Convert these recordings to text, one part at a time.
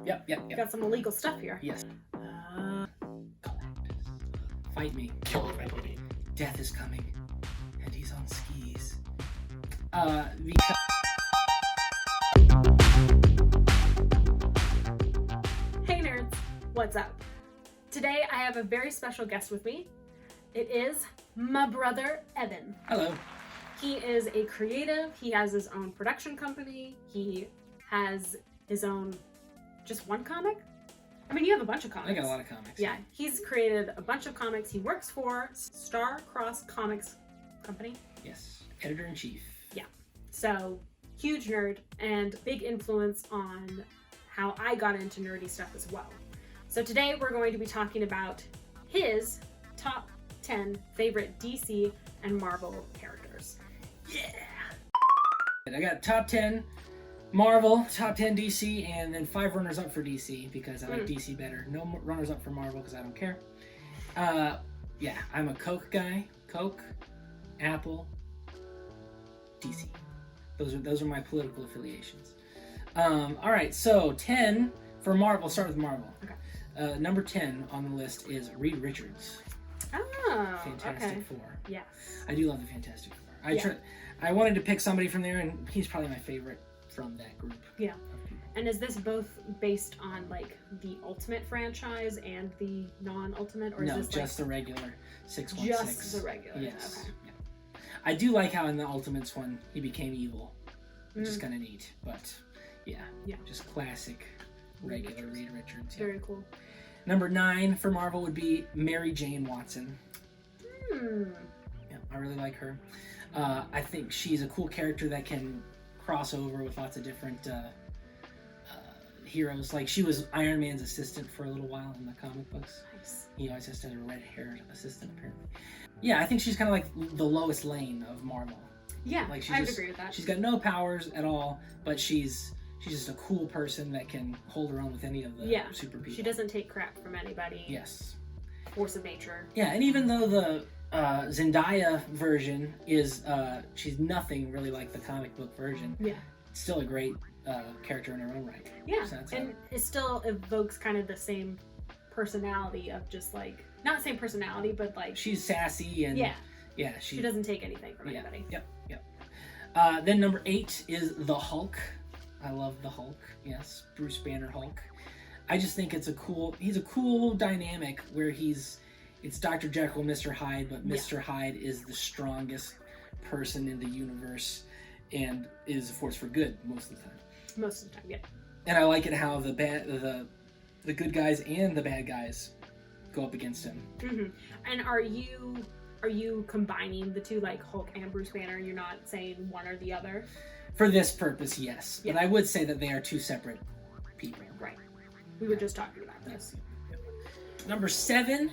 Yep. Got some illegal stuff here. Yes. Galactus. Fight me. Kill everybody. Death is coming. And he's on skis. Hey nerds, what's up? Today I have a very special guest with me. It is my brother, Evan. Hello. He is a creative. He has his own production company. He has his own, just one comic? I mean, you have a bunch of comics. I got a lot of comics. Yeah, he's created a bunch of comics. He works for Star Cross Comics Company. Yes. Editor-in-chief. Yeah. So, huge nerd and big influence on how I got into nerdy stuff as well. So today we're going to be talking about his top 10 favorite DC and Marvel characters. Yeah. I got top 10 Marvel, top 10 DC, and then 5 runners up for DC because I like DC better. No runners up for Marvel because I don't care. Yeah, I'm a Coke guy. Coke, Apple, DC. Those are my political affiliations. All right, so 10 for Marvel. Start with Marvel. Okay. Number 10 on the list is Reed Richards. Oh, Fantastic okay. Four. Yes. I do love the Fantastic Four. I wanted to pick somebody from there, and he's probably my favorite from that group. Yeah. And is this both based on like the Ultimate franchise and the non-Ultimate, or is No, this just like the regular 616. just the regular? Yes. Okay. Yeah. I do like how in the Ultimates one he became evil, which is kind of neat. But yeah, just classic regular Reed Richards. Yeah. Very cool. Number 9 for Marvel would be Mary Jane Watson. Hmm. Yeah, I really like her. I think she's a cool character that can cross over with lots of different heroes. Like, she was Iron Man's assistant for a little while in the comic books. Nice. He always has to have a red-haired assistant, apparently. Yeah, I think she's kind of like the Lois Lane of Marvel. Yeah, Like, I would agree with that. She's got no powers at all, but she's just a cool person that can hold her own with any of the super people. She doesn't take crap from anybody. Yes. Force of nature. Yeah, and even though the Zendaya version is she's nothing really like the comic book version. Yeah. Still a great character in her own right. Yeah, So and it still evokes kind of the same personality of just like, not same personality, but like she's sassy and she doesn't take anything from anybody. Yep. Then number 8 is the Hulk. I love the Hulk. Yes, Bruce Banner Hulk. I just think he's a cool dynamic where it's Dr. Jekyll and Mr. Hyde, but Mr. Hyde is the strongest person in the universe and is a force for good most of the time. Most of the time, yeah. And I like it how the good guys and the bad guys go up against him. Mm-hmm. And are you combining the two, like Hulk and Bruce Banner? You're not saying one or the other? For this purpose, yes. Yeah. But I would say that they are two separate people. Right. We were just talking about this. Number 7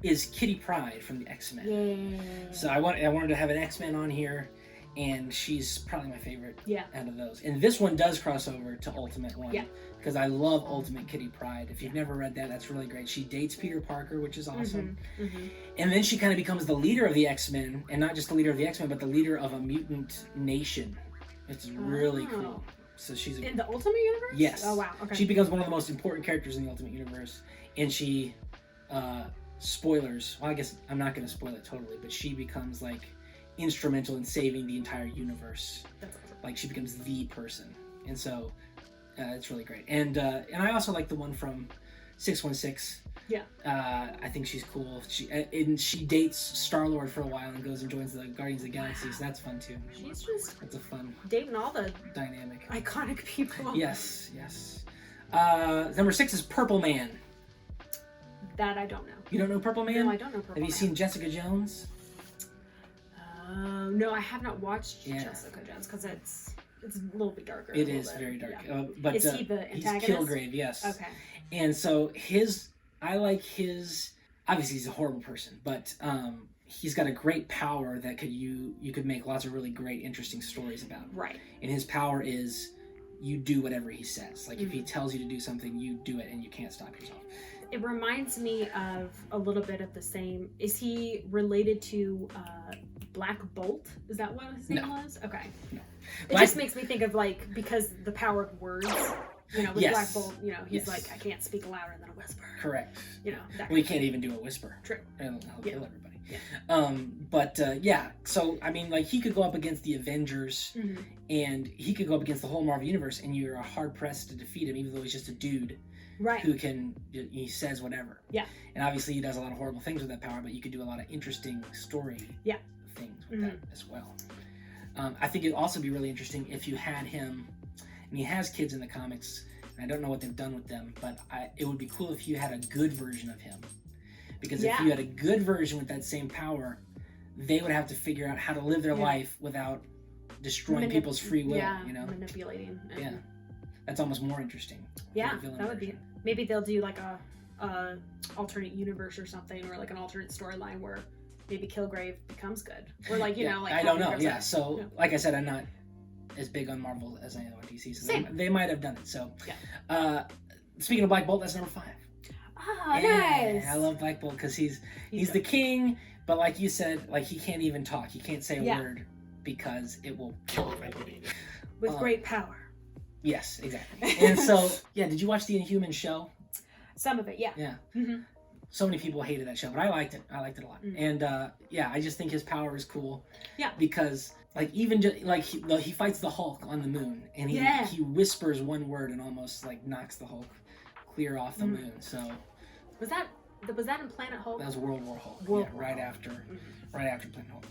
is Kitty Pryde from the X-Men. Yeah. So I wanted to have an X-Men on here, and she's probably my favorite out of those. And this one does cross over to Ultimate one. Yeah. Because I love Ultimate Kitty Pryde. If you've never read that, that's really great. She dates Peter Parker, which is awesome. Mm-hmm. And then she kind of becomes the leader of the X-Men, and not just the leader of the X-Men, but the leader of a mutant nation. It's really cool. So she's in the Ultimate Universe? Yes. Oh, wow. Okay. She becomes one of the most important characters in the Ultimate Universe, and she, spoilers, well, I guess I'm not going to spoil it totally, but she becomes, like, instrumental in saving the entire universe. That's awesome. Like, she becomes the person. And so, it's really great. And I also like the one from 616. Yeah. I think she's cool. She dates Star-Lord for a while and goes and joins the Guardians of the Galaxy, so that's fun too. She's just that's a fun dating all the dynamic, iconic people. Yes. Number 6 is Purple Man. That I don't know. You don't know Purple Man? No, I don't know Purple Man. Have you seen Jessica Jones? No, I have not watched Jessica Jones because it's a little bit darker. It is very dark. Yeah. But is he the antagonist? He's Kilgrave, yes. Okay. And so I like his. Obviously, he's a horrible person, but he's got a great power that you could make lots of really great, interesting stories about. Right. And his power is you do whatever he says. Like if he tells you to do something, you do it, and you can't stop yourself. It reminds me of a little bit of the same. Is he related to Black Bolt? Is that what his name was? Okay. No. It just makes me think of, like, because the power of words. You know, with Yes. Black Bolt, you know, he's Yes. like, I can't speak louder than a whisper. Correct. You know, that We kind can't even do a whisper. True. He'll Yeah. kill everybody. Yeah. Yeah. So I mean, like he could go up against the Avengers, Mhm. and he could go up against the whole Marvel universe, and you're hard pressed to defeat him, even though he's just a dude Right. who he says whatever. Yeah. And obviously he does a lot of horrible things with that power, but you could do a lot of interesting story. Yeah. Things with that as well. I think it'd also be really interesting if you had him, and he has kids in the comics. I don't know what they've done with them, but it would be cool if you had a good version of him. Because if you had a good version with that same power, they would have to figure out how to live their life without destroying people's free will. Yeah, you know, manipulating. Yeah, that's almost more interesting. Yeah, that would be. Maybe they'll do like a alternate universe or something, or like an alternate storyline where maybe Kilgrave becomes good, or like you know, like I don't know. Yeah, so like I said, I'm not as big on Marvel as I am on DC, so they might have done it. So, speaking of Black Bolt, that's number 5. Oh, nice. I love Black Bolt because he's the king, but like you said, like he can't even talk. He can't say a word because it will kill everybody. With great power. Yes, exactly. And so, did you watch the Inhuman show? Some of it, yeah. Yeah. Mm-hmm. So many people hated that show, but I liked it. I liked it a lot. And I just think his power is cool. Yeah. Because like even just like he fights the Hulk on the moon, and he whispers one word and almost like knocks the Hulk clear off the moon. So was that in Planet Hulk? That was World War Hulk. Right after Planet Hulk.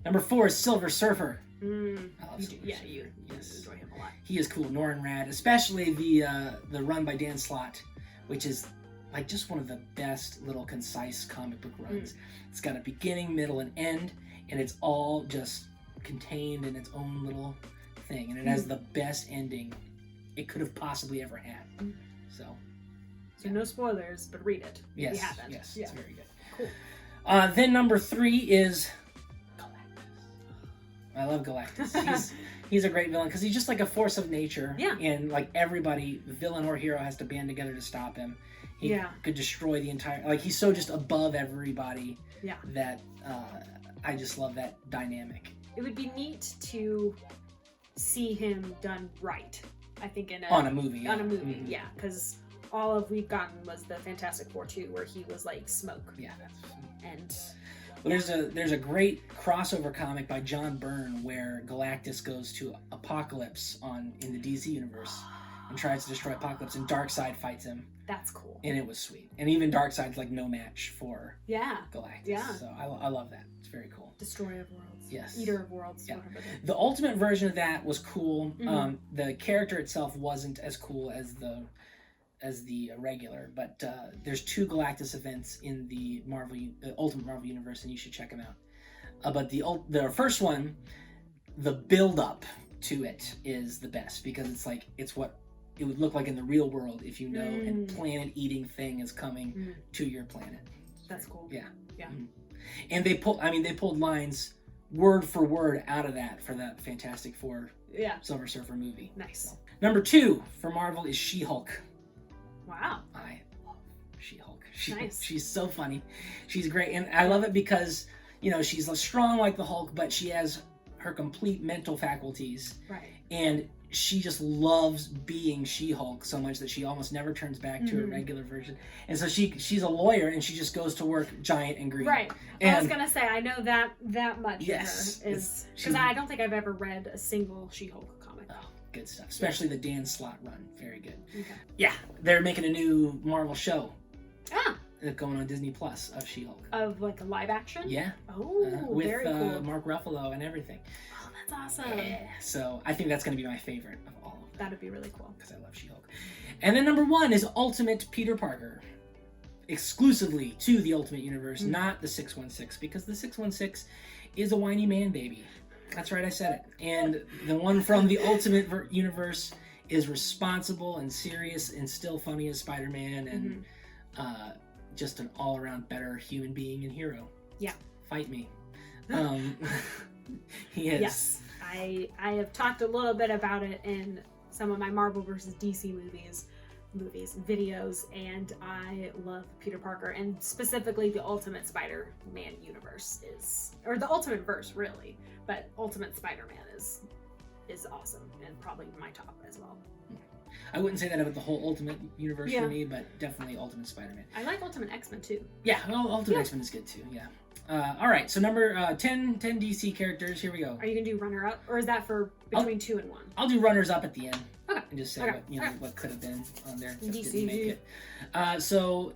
Number 4 is Silver Surfer. I love Silver Surfer. You enjoy him a lot. He is cool. Norrin Rad, especially the run by Dan Slott, which is like just one of the best little concise comic book runs. It's got a beginning, middle, and end, and it's all just contained in its own little thing, and it has the best ending it could have possibly ever had. So no spoilers, but read it. Yes, if you haven't. yes, it's very good. Cool. Then number 3 is Galactus. I love Galactus. He's a great villain because he's just like a force of nature. Yeah. And like everybody, villain or hero, has to band together to stop him. He could destroy the entire. Like he's so just above everybody. Yeah. That I just love that dynamic. It would be neat to see him done right. I think on a movie. On a movie, yeah, because all we've gotten was the Fantastic Four 2, where he was like smoke. Yeah. Well, there's a great crossover comic by John Byrne where Galactus goes to Apocalypse in the DC universe and tries to destroy Apocalypse, and Darkseid fights him. That's cool. And it was sweet. And even Darkseid's like no match for Galactus. Yeah. So I love that. It's very cool. Destroyer of worlds. Yes. Eater of worlds. Yeah. The ultimate version of that was cool. The character itself wasn't as cool as the regular, but there's 2 Galactus events in the Ultimate Marvel Universe, and you should check them out. But the first one, the build up to it is the best because it's what it would look like in the real world if you know a planet-eating thing is coming to your planet. That's cool. Yeah. And they pulled lines word for word out of that for that Fantastic Four Silver Surfer movie. Nice. So. Number 2 for Marvel is She-Hulk. Wow. I love She-Hulk. Nice. She's so funny. She's great. And I love it because, she's strong like the Hulk, but she has her complete mental faculties. Right. And she just loves being She-Hulk so much that she almost never turns back to her regular version. And so she's a lawyer, and she just goes to work giant and green. Right. And I was going to say, I know that much yes, of her is... Because I don't think I've ever read a single She-Hulk comic. Oh, good stuff. Especially the Dan Slott run. Very good. Okay. Yeah. They're making a new Marvel show. Ah! Going on Disney Plus of She-Hulk. Of like a live action? Yeah. Oh, with, very cool. Mark Ruffalo and everything. Oh, that's awesome. Yeah. So I think that's going to be my favorite of all of them. That'd be really cool. Because I love She-Hulk. And then number 1 is Ultimate Peter Parker. Exclusively to the Ultimate Universe, not the 616, because the 616 is a whiny man baby. That's right, I said it. And the one from the Ultimate Universe is responsible and serious and still funny as Spider-Man and just an all-around better human being and hero. Yeah. Fight me. He is. Yes. I have talked a little bit about it in some of my Marvel versus DC videos, and I love Peter Parker, and specifically the Ultimate Spider-Man universe or the Ultimate Verse, really, but Ultimate Spider-Man is awesome and probably my top as well. I wouldn't say that about the whole Ultimate universe Yeah. for me, but definitely Ultimate Spider-Man. I like Ultimate X-Men too. Yeah, well, Ultimate X-Men is good too. Yeah. All right, so number 10 DC characters. Here we go. Are you gonna do runner-up, or is that for between 2 and 1? I'll do runners up at the end. Okay. And just say Okay. what could have been on there that DC. didn't make it. So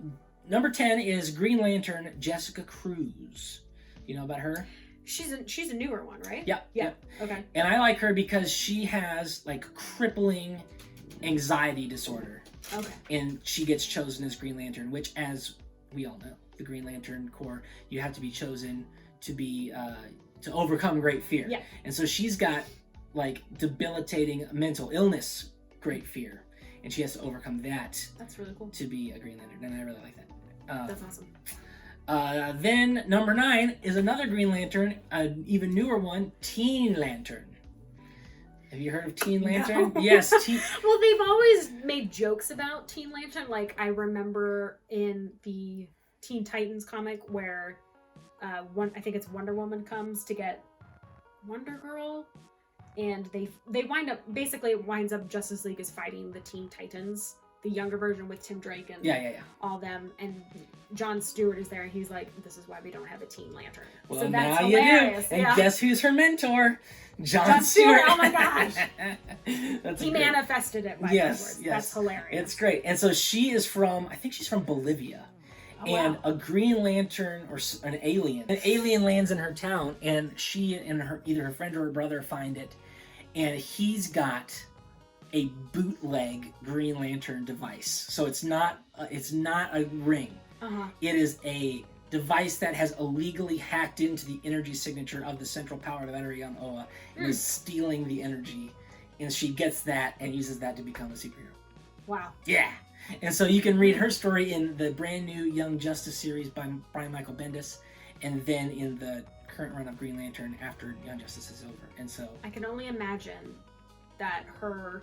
number 10 is Green Lantern Jessica Cruz. You know about her? She's a newer one, right? Yeah. Yeah. Okay. And I like her because she has like crippling anxiety disorder. Okay. And she gets chosen as Green Lantern, which, as we all know, the Green Lantern Corps, you have to be chosen to be to overcome great fear. Yeah. And so she's got like debilitating mental illness, great fear, and she has to overcome that That's really cool. to be a Green Lantern, and I really like that. That's awesome. Then number 9 is another Green Lantern, an even newer one, Teen Lantern. Have you heard of Teen Lantern? No. Yes. Well, they've always made jokes about Teen Lantern. Like, I remember in the Teen Titans comic where I think it's Wonder Woman comes to get Wonder Girl, and they wind up, basically it winds up Justice League is fighting the Teen Titans, the younger version with Tim Drake and all them, and Jon Stewart is there, and he's like, this is why we don't have a Teen Lantern. Well, so that's now hilarious. you do. And guess who's her mentor? Jon Stewart. Stewart. Oh my gosh. That's He great. manifested it by his words. That's hilarious. It's great. And so she is from, I think she's from Bolivia. Oh, And wow. a Green Lantern or an alien lands in her town, and she and either her friend or her brother find it, and he's got a bootleg Green Lantern device. So it's not a ring. Uh-huh. It is a device that has illegally hacked into the energy signature of the central power battery on Oa and is stealing the energy, and she gets that and uses that to become a superhero. Wow. Yeah. And so you can read her story in the brand new Young Justice series by Brian Michael Bendis, and then in the current run of Green Lantern after Young Justice is over. And so I can only imagine that her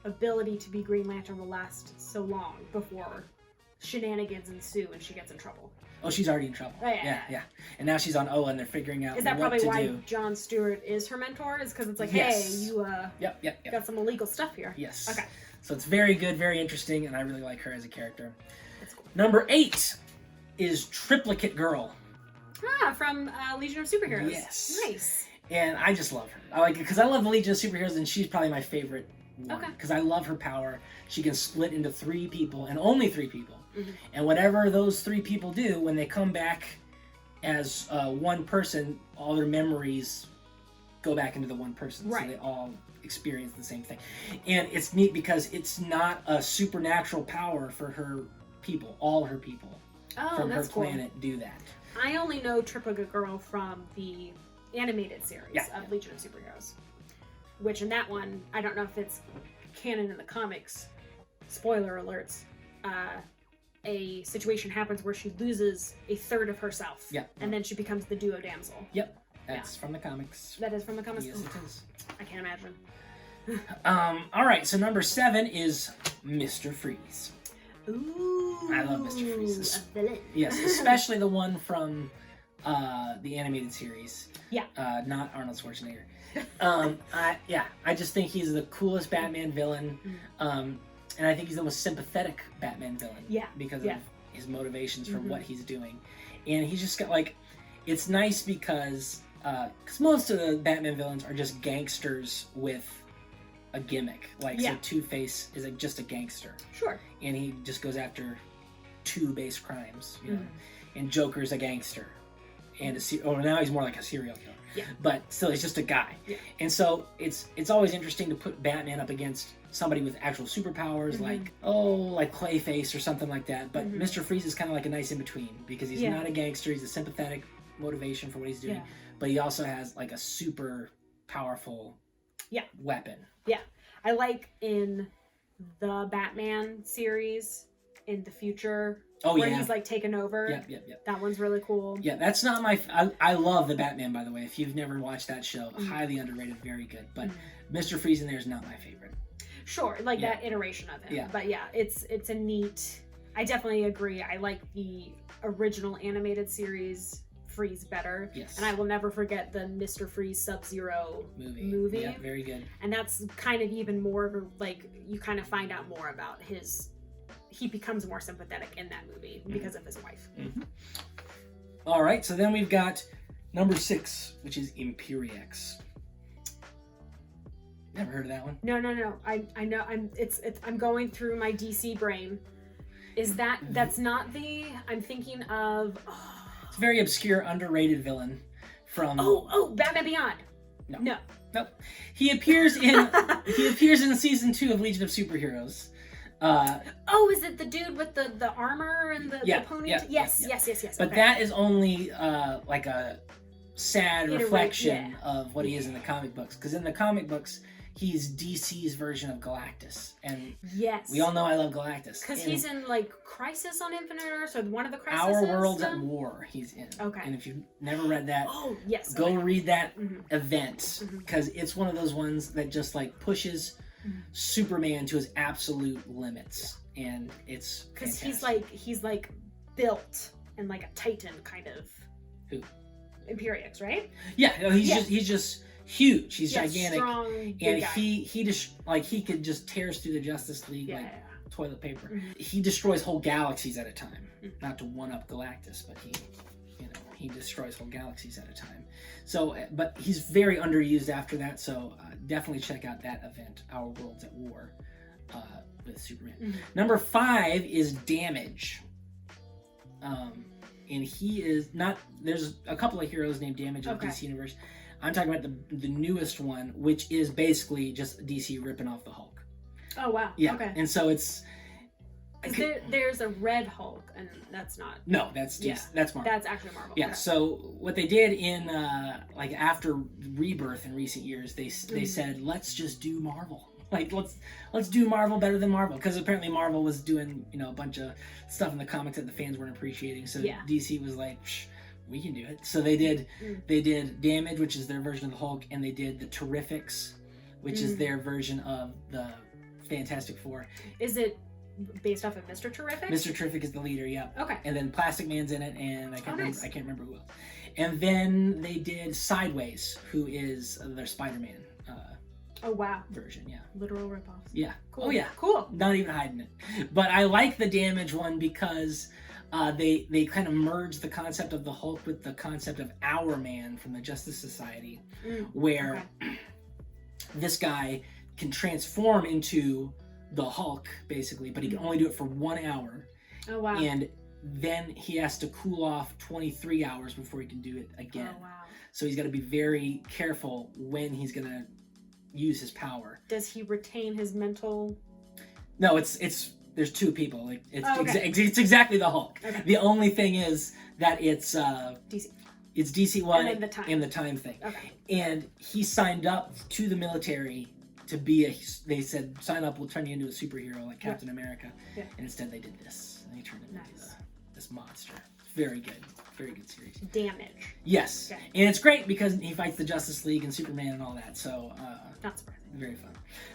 ability to be Green Lantern will last so long before shenanigans ensue and she gets in trouble. oh, she's already in trouble. Oh, yeah. Yeah. And now she's on Oa, and they're figuring out Is that what probably to why do. Jon Stewart is her mentor? Is because it's like, Yes. hey, you Yep. got some illegal stuff here. Yes. Okay. So it's very good, very interesting, and I really like her as a character. That's cool. Number 8 is Triplicate Girl. Ah, from Legion of Superheroes. Yes. Nice. And I just love her. I like it because I love the Legion of Superheroes, and she's probably my favorite one. Okay. Because I love her power. She can split into 3 people, and only 3 people. Mm-hmm. And whatever those 3 people do, when they come back as one person, all their memories go back into the one person. Right. So they all experience the same thing. And it's neat because it's not a supernatural power for her people. All her people Oh, from her that's cool. planet do that. I only know Triplicate Girl from the animated series of Legion of Superheroes. Which in that one, I don't know if it's canon in the comics. Spoiler alerts. A situation happens where she loses a third of herself. Yeah. And then she becomes the duo damsel. Yep. That's from the comics. That is from the comics? Yes, it is. I can't imagine. All right, so number 7 is Mr. Freeze. Ooh. I love Mr. Freeze. A villain. Yes, especially the one from the animated series. Yeah. Not Arnold Schwarzenegger. I just think he's the coolest Batman villain. And I think he's the most sympathetic Batman villain. Yeah. Because of his motivations for what he's doing. And he's just got it's nice because most of the Batman villains are just gangsters with a gimmick. So Two-Face is just a gangster. Sure. And he just goes after 2 base crimes, you know. And Joker's a gangster. And now he's more like a serial killer. Yeah. But still, he's just a guy. Yeah. And so it's always interesting to put Batman up against somebody with actual superpowers, like Clayface or something like that. But Mr. Freeze is kind of like a nice in-between because he's not a gangster. He's a sympathetic motivation for what he's doing. Yeah. But he also has like a super powerful weapon. Yeah. I like in the Batman series in the future where he's like taken over. Yep. That one's really cool. Yeah, that's not my... I love the Batman, by the way. If you've never watched that show, highly underrated, very good. But Mr. Freeze in there is not my favorite. Sure, that iteration of him. Yeah. But it's a neat... I definitely agree. I like the original animated series Freeze better. Yes. And I will never forget the Mr. Freeze Sub-Zero movie. Yeah, very good. And that's kind of even more of a, like, you kind of find out more about he becomes more sympathetic in that movie because of his wife. Mm-hmm. All right, so then we've got number 6, which is Imperiex. Never heard of that one? No. I know. I'm going through my DC brain. Is that's not the? I'm thinking of. Oh. It's a very obscure, underrated villain from. Oh, Batman Beyond. No. Nope. He appears in season 2 of Legion of Superheroes. Is it the dude with the armor and the ponytail? Yes. But okay. that is only like a sad reflection of what he is in the comic books. Because in the comic books, he's DC's version of Galactus, and we all know I love Galactus. Because he's in like Crisis on Infinite Earths, or one of the Crises. Our World's at War. He's in. Okay. And if you've never read that, go okay. read that event, because it's one of those ones that just like pushes Superman to his absolute limits, and it's because he's like built and like a Titan kind of. Who? Imperiex, right? Yeah, he's just huge. He's gigantic, strong, and he could just tears through the Justice League like toilet paper. He destroys whole galaxies at a time. Not to one up Galactus, but he destroys whole galaxies at a time. So, but he's very underused after that. So definitely check out that event, Our World's at War, with Superman. Number 5 is Damage. And he is not. There's a couple of heroes named Damage in the DC universe. I'm talking about the newest one, which is basically just DC ripping off the Hulk. Oh wow! Yeah. Okay. And so it's. There's a Red Hulk, and that's not. No, that's DC, that's Marvel. That's actually Marvel. Yeah. So what they did in like after Rebirth in recent years, they said let's just do Marvel. Like let's do Marvel better than Marvel, because apparently Marvel was doing a bunch of stuff in the comics that the fans weren't appreciating. So DC was like, we can do it. So they did Damage, which is their version of the Hulk, and they did the Terrifics, which is their version of the Fantastic Four. Is it based off of Mr. Terrific? Mr. Terrific is the leader, yeah. Okay. And then Plastic Man's in it, and I can't remember who else. And then they did Sideways, who is their Spider-Man. Oh wow! Version, yeah. Literal ripoffs. Yeah. Cool. Oh yeah. Cool. Not even hiding it. But I like the Damage one because they kind of merged the concept of the Hulk with the concept of Our Man from the Justice Society, where this guy can transform into the Hulk basically, but he can only do it for 1 hour. Oh wow! And then he has to cool off 23 hours before he can do it again. Oh wow! So he's got to be very careful when he's gonna use his power. Does he retain his mental? No, it's there's 2 people. Like it's exactly the Hulk. Okay. The only thing is that it's DC. It's DC one in the time thing. Okay. And he signed up to the military to be they said sign up, we'll turn you into a superhero like Captain America. Yeah. And instead they did this. And they turned him into this monster. Very good. Very good series. Damage. Yes. Okay. And it's great because he fights the Justice League and Superman and all that. So not surprising. Very fun.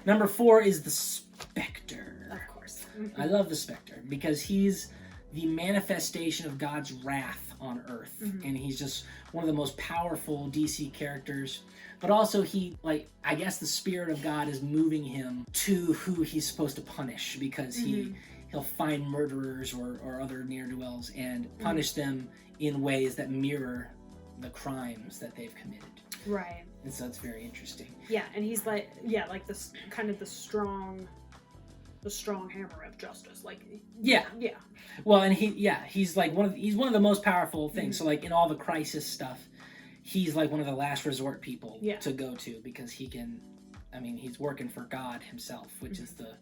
Number 4 is the Spectre. Of course. I love the Spectre because he's the manifestation of God's wrath on Earth. And he's just one of the most powerful DC characters. But also I guess the spirit of God is moving him to who he's supposed to punish, because he'll find murderers or other ne'er-do-wells and punish them in ways that mirror the crimes that they've committed. Right. And so it's very interesting. Yeah, and he's like this kind of the strong hammer of justice. Like yeah. Well, and he's like one of the most powerful things. So like in all the Crisis stuff, he's like one of the last resort people to go to, because he can. I mean, he's working for God himself, which is the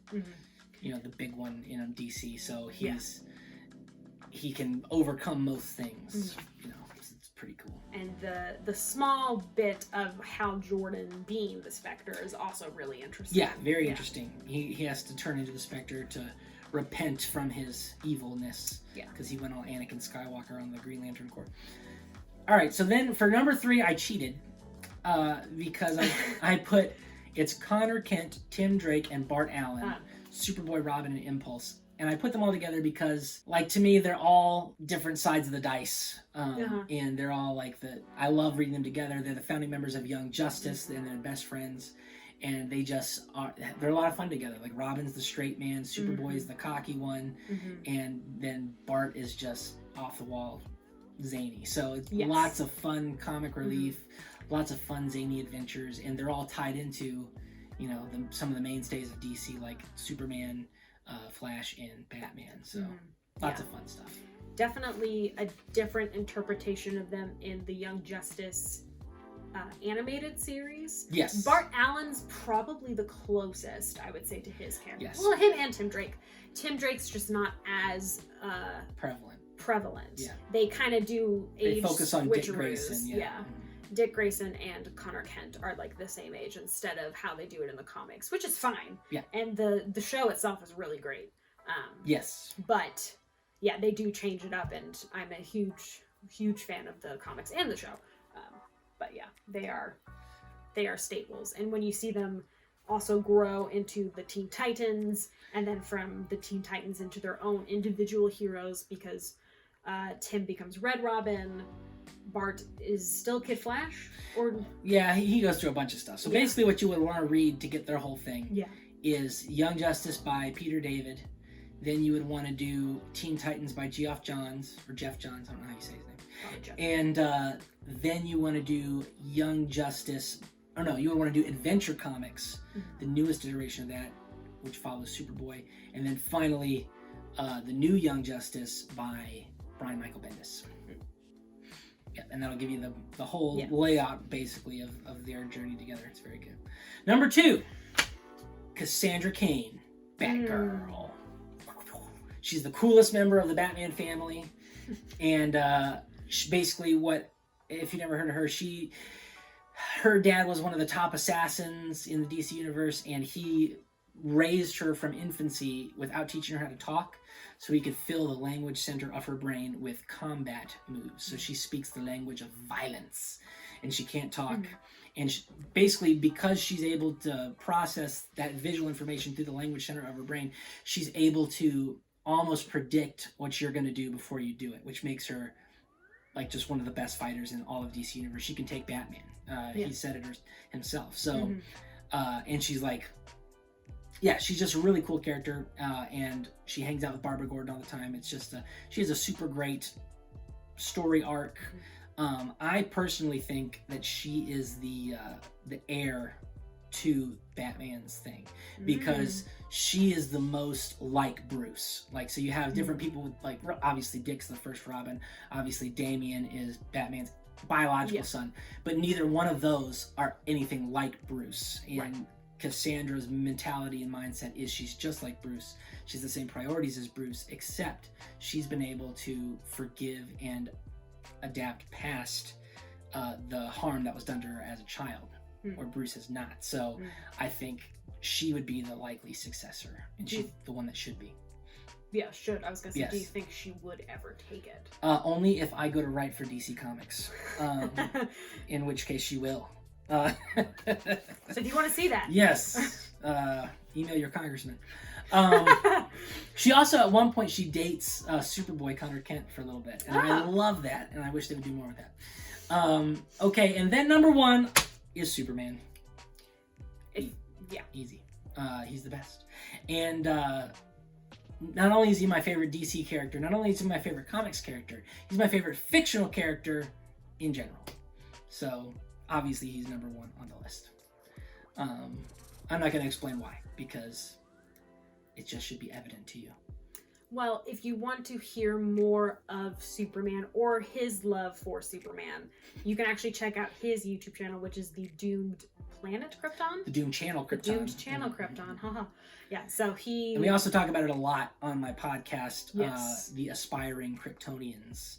the big one in DC. So he can overcome most things. It's pretty cool. And the small bit of Hal Jordan being the Spectre is also really interesting. Yeah, very interesting. He has to turn into the Spectre to repent from his evilness. Yeah. Because he went all Anakin Skywalker on the Green Lantern Corps. All right, so then for number 3, I cheated because I put it's Connor Kent, Tim Drake, and Bart Allen, Superboy, Robin, and Impulse. And I put them all together because, like, to me, they're all different sides of the dice. And they're all like I love reading them together. They're the founding members of Young Justice, and they're best friends. And they're a lot of fun together. Like, Robin's the straight man, Superboy's the cocky one, and then Bart is just off the wall zany. So it's lots of fun comic relief, lots of fun zany adventures, and they're all tied into, you know, some of the mainstays of DC, like Superman, Flash, and Batman. So lots of fun stuff. Definitely a different interpretation of them in the Young Justice animated series. Yes. Bart Allen's probably the closest, I would say, to his character. Yes. Well, him and Tim Drake. Tim Drake's just not as prevalent. Yeah. They kind of do age They focus on Dick switcheroos. Grayson. Yeah. Dick Grayson and Connor Kent are like the same age instead of how they do it in the comics, which is fine. Yeah. And the show itself is really great. Yes. But yeah, they do change it up, and I'm a huge fan of the comics and the show. But yeah, they are staples. And when you see them also grow into the Teen Titans, and then from the Teen Titans into their own individual heroes, because Tim becomes Red Robin, Bart is still Kid Flash, or yeah, he goes through a bunch of stuff. So basically, what you would want to read to get their whole thing is Young Justice by Peter David. Then you would want to do Teen Titans by Geoff Johns, or Geoff Johns, I don't know how you say his name. And then you want to do Young Justice, you would want to do Adventure Comics, the newest iteration of that, which follows Superboy. And then finally, the new Young Justice by Brian Michael Bendis. Yeah, and that'll give you the whole layout, basically, of their journey together. It's very good. Number 2, Cassandra Cain, Batgirl. She's the coolest member of the Batman family. And basically, if you never heard of her, her dad was one of the top assassins in the DC universe, and he raised her from infancy without teaching her how to talk, so he could fill the language center of her brain with combat moves. So she speaks the language of violence, and she can't talk. And basically, because she's able to process that visual information through the language center of her brain, she's able to almost predict what you're going to do before you do it, which makes her like just one of the best fighters in all of DC Universe. She can take Batman. He said it himself. So, and she's like, she's just a really cool character, and she hangs out with Barbara Gordon all the time. It's just she has a super great story arc. I personally think that she is the heir to Batman's thing, because she is the most like Bruce. Like, so you have different people with, like, obviously Dick's the first Robin, obviously Damian is Batman's biological son, but neither one of those are anything like Bruce. And Cassandra's mentality and mindset is she's just like Bruce. She's the same priorities as Bruce, except she's been able to forgive and adapt past the harm that was done to her as a child, where Bruce has not. So I think she would be the likely successor, and she's the one that should be. Yeah, should. I was going to say, do you think she would ever take it? Only if I go to write for DC Comics, in which case she will. So do you want to see that? Yes. Email your congressman. She also, at one point, she dates Superboy Connor Kent for a little bit, and I love that, and I wish they would do more with that. Okay, and then number 1 is Superman. Easy. He's the best. And not only is he my favorite DC character, not only is he my favorite comics character, he's my favorite fictional character in general. So obviously he's number 1 on the list. I'm not going to explain why, because it just should be evident to you. Well, if you want to hear more of Superman or his love for Superman, you can actually check out his YouTube channel, which is the Doomed Planet Krypton? The Doomed Channel Krypton. The Doomed Channel Krypton, haha. Yeah, so he... And we also talk about it a lot on my podcast, The Aspiring Kryptonians.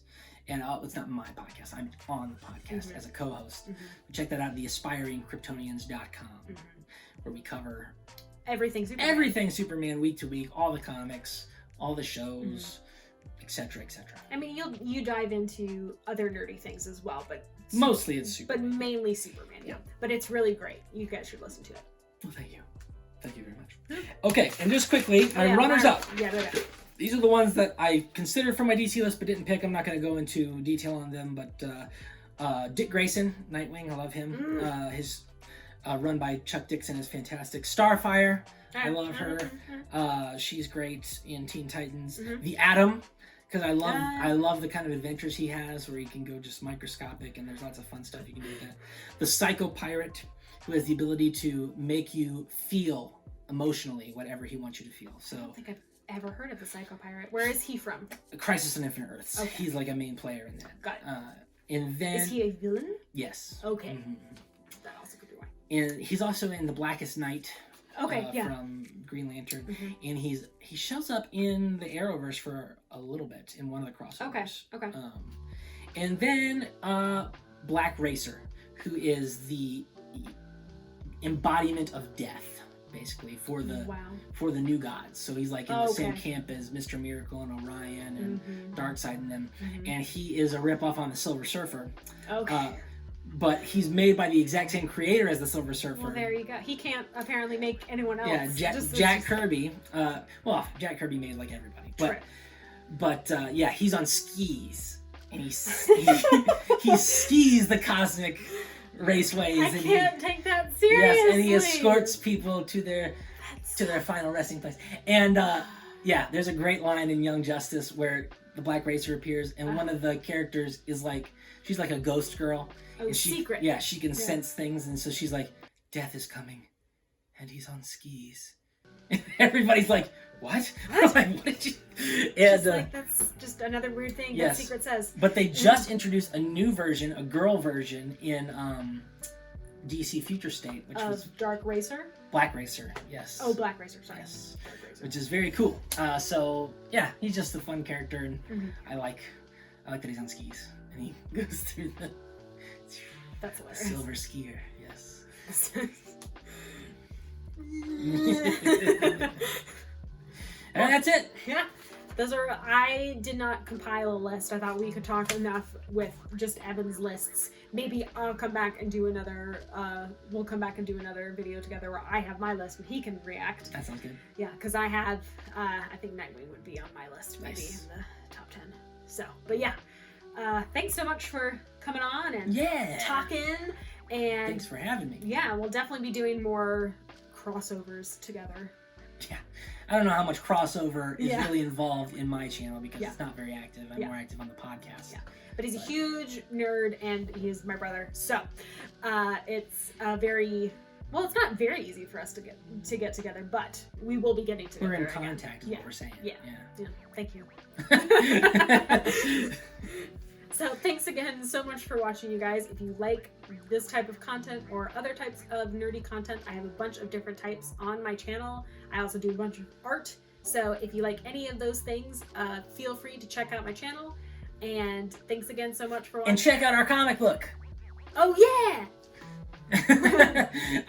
And it's not my podcast, I'm on the podcast as a co-host. Check that out at theaspiringkryptonians.com, where we cover... Everything Superman. Everything Superman, week to week, all the comics, all the shows, etc., etc. I mean, you dive into other nerdy things as well, but... Mostly it's Superman. But mainly Superman, yeah. But it's really great. You guys should listen to it. Well, thank you. Thank you very much. Okay, and just quickly, my runners-up. Yeah, they're there. These are the ones that I considered for my DC list but didn't pick. I'm not going to go into detail on them, but Dick Grayson, Nightwing, I love him. His run by Chuck Dixon is fantastic. Starfire, I love her. She's great in Teen Titans. The Atom, because I love the kind of adventures he has where he can go just microscopic and there's lots of fun stuff you can do with that. The Psycho Pirate, who has the ability to make you feel emotionally whatever he wants you to feel. So I don't think I've ever heard of the Psycho Pirate. Where is he from? Crisis on Infinite Earths. Okay. He's like a main player in that. Got it. And then is he a villain? Yes. Okay. That also could be why. And he's also in The Blackest Night. From Green Lantern, and he shows up in the Arrowverse for a little bit in one of the crossovers. Okay. And then Black Racer, who is the embodiment of death, basically for the New Gods. So he's like in the same camp as Mr. Miracle and Orion and Darkseid and them, and he is a ripoff on the Silver Surfer. Okay. But he's made by the exact same creator as the Silver Surfer. Well, there you go. He can't apparently make anyone else. Yeah, Jack Kirby. Jack Kirby made like everybody. But he's on skis. And he skis the cosmic raceways. I can't take that seriously. Yes, and he escorts people to their final resting place. And there's a great line in Young Justice where the Black Racer appears, and one of the characters is like, she's like a ghost girl. Oh, secret. Yeah, she can sense things, and so she's like, death is coming, and he's on skis. And everybody's like, what? I'm like, what did you... And, that's just another weird thing that Secret says. But they just introduced a new version, a girl version, in DC Future State, which was... Dark Racer? Black Racer, yes. Oh, Black Racer, sorry. Yes. Which is very cool. He's just a fun character, and I like that he's on skis, and he goes through the... That's hilarious. Silver skier, yes. And that's it. Yeah. I did not compile a list. I thought we could talk enough with just Evan's lists. Maybe I'll come back and do another, we'll come back and do another video together where I have my list and he can react. That sounds good. Yeah, because I have, I think Nightwing would be on my list, maybe in the top 10. So, but yeah. Thanks so much for coming on and talking. And thanks for having me. Yeah, we'll definitely be doing more crossovers together. Yeah. I don't know how much crossover is really involved in my channel because it's not very active. I'm more active on the podcast. Yeah. But he's a huge nerd and he's my brother. So it's it's not very easy for us to get together, but we will be getting together. We're in contact is what we're saying. Yeah. Thank you. So thanks again so much for watching, you guys. If you like this type of content or other types of nerdy content, I have a bunch of different types on my channel. I also do a bunch of art. So if you like any of those things, feel free to check out my channel. And thanks again so much for watching. And check out our comic book. Oh, yeah!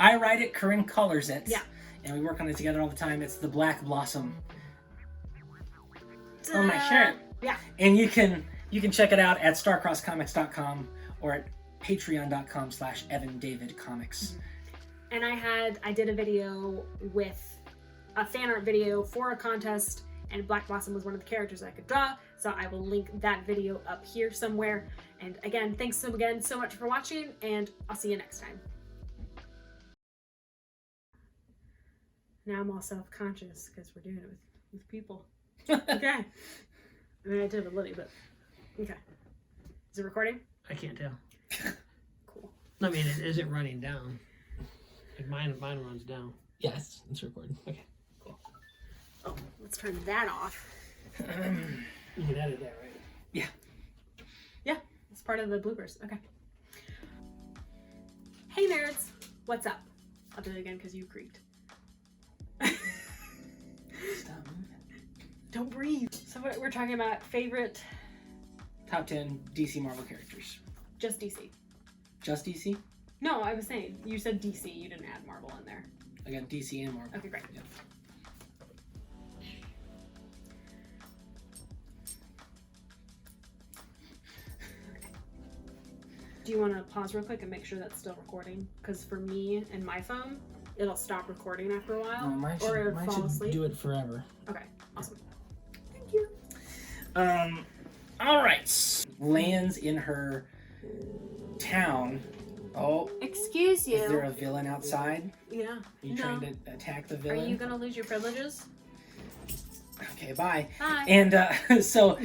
I write it, Corinne colors it. Yeah. And we work on it together all the time. It's the Black Blossom. On my shirt. Yeah. And you can check it out at starcrosscomics.com or at patreon.com/EvanDavidComics. And I did a video with a fan art video for a contest, and Black Blossom was one of the characters I could draw, so I will link that video up here somewhere. And again, thanks so much for watching, and I'll see you next time. Now I'm all self-conscious because we're doing it with people. Okay. I mean, I did with Lily, but okay. Is it recording? I can't tell. Cool. I mean, is it running down? Like mine runs down. Yes, it's recording. Okay, cool. Oh, let's turn that off. You can edit that, right? Yeah. Yeah, it's part of the bloopers. Okay. Hey nerds, what's up? I'll do it again because you creaked. Stop moving. Don't breathe. So we're talking about favorite... Top 10 DC Marvel characters. Just DC. Just DC? No, I was saying, you said DC, you didn't add Marvel in there. I got DC and Marvel. Okay, great. Yeah. Do you want to pause real quick and make sure that's still recording? Because for me and my phone, it'll stop recording after a while, Oh, mine or mine fall should asleep. do it forever. Okay, awesome. Thank you. All right. Lands in her town. Oh, Excuse you. is there a villain outside? Yeah. Are you trying to attack the Are villain? you gonna lose your privileges? Okay, bye. Bye. And so